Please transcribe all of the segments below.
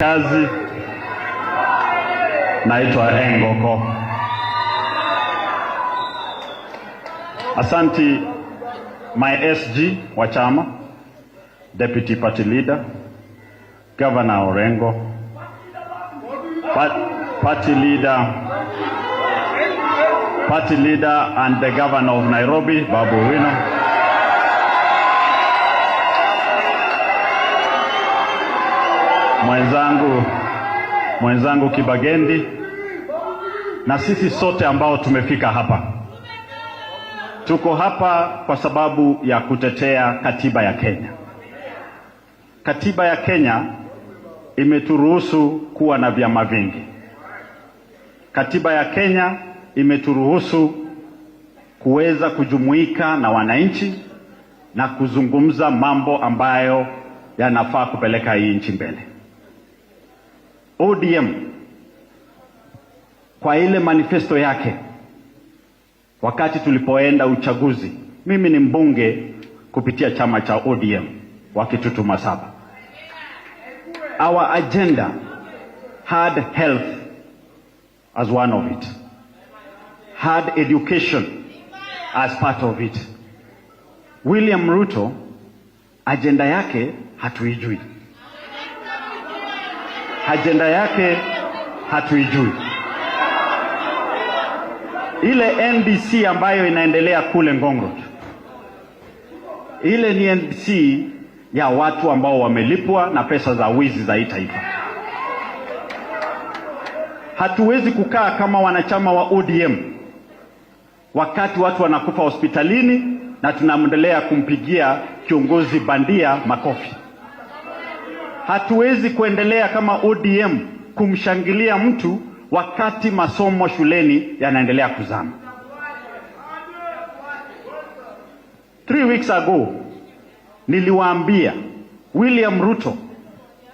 Kazi naitwa Engoko. Asanti my SG wa chama, Deputy Party Leader, Governor Orengo, Party Leader and the Governor of Nairobi, Babu Owino. Mwenzangu Kibagendi na sisi sote ambao tumefika hapa. Tuko hapa kwa sababu ya kutetea katiba ya Kenya. Katiba ya Kenya imeturuhusu kuwa na vyama vingi. Katiba ya Kenya imeturuhusu kuweza kujumuika na wananchi na kuzungumza mambo ambayo yanafaa kupeleka hii nchi mbele. ODM kwa ile manifesto yake wakati tulipoenda uchaguzi, mimi ni mbunge kupitia chama cha ODM wa Kitutu Masaba. Our agenda had health as one of it, had education as part of it. William Ruto agenda yake hatuijui. Agenda yake hatuijui. Ile NDC ambayo inaendelea kule Ngong Road, ile ni NDC ya watu ambao wamelipwa na pesa za wizi za hii taifa. Hatuwezi kukaa kama wanachama wa ODM wakati watu wanakufa hospitalini na tunaendelea kumpigia kiongozi bandia makofi. Hatuwezi kuendelea kama ODM kumshangilia mtu wakati masomo shuleni yanaendelea kuzama. 3 weeks ago niliwaambia William Ruto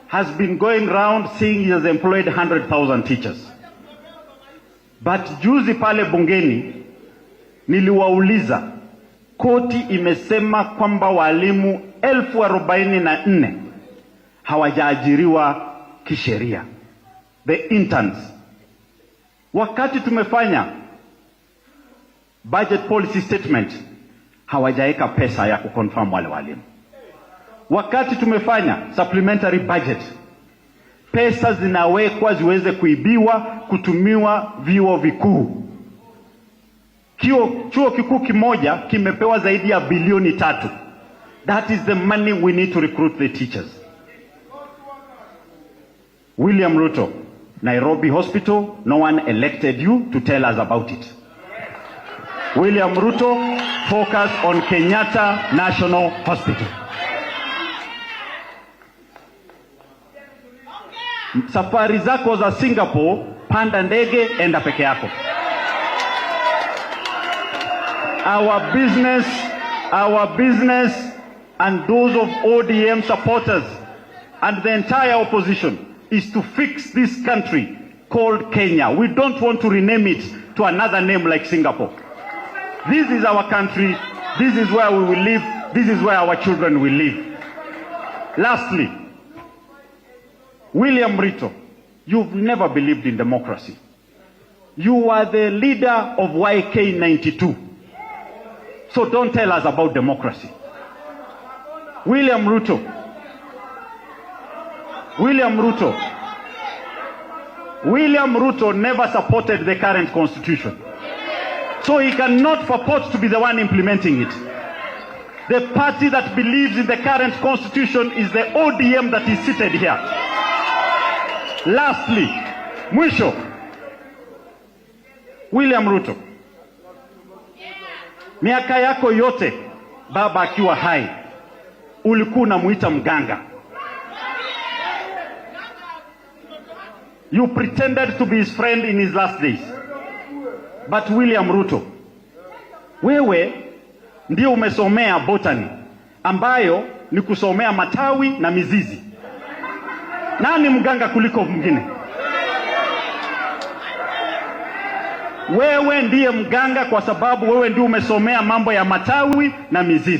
has been going round saying he has employed 100,000 teachers. But juzi pale bungeni niliwauliza, koti imesema kwamba walimu 44,000 hawajaajiriwa kisheria, the interns. Wakati tumefanya budget policy statement, hawajaeka pesa ya kuconfirm wale walimu. Wakati tumefanya supplementary budget, pesa zinawekwa ziweze kuibiwa kutumiwa vyuo vikuu. Chuo kikuu kimoja kimepewa zaidi ya bilioni 3. That is the money we need to recruit the teachers. William Ruto, Nairobi Hospital, no one elected you to tell us about it. William Ruto, focus on Kenyatta National Hospital. Safari zako za Singapore, panda ndege, enda peke yako. Our business and those of ODM supporters and the entire opposition is to fix this country called Kenya. We don't want to rename it to another name like Singapore. This is our country. This is where we will live. This is where our children will live. Lastly, William Ruto, you've never believed in democracy. You are the leader of YK92. So don't tell us about democracy. William Ruto never supported the current constitution. So he cannot purport to be the one implementing it. The party that believes in the current constitution is the ODM that is seated here. Lastly, mwisho, William Ruto, miaka yako yote baba akiwa hai ulikuwa unamuita mganga. You pretended to be his friend in his last days. But William Ruto, wewe ndio umesomea botany ambayo ni kusomea matawi na mizizi. Nani mganga kuliko mwingine? Wewe ndiye mganga kwa sababu wewe ndio umesomea mambo ya matawi na mizizi.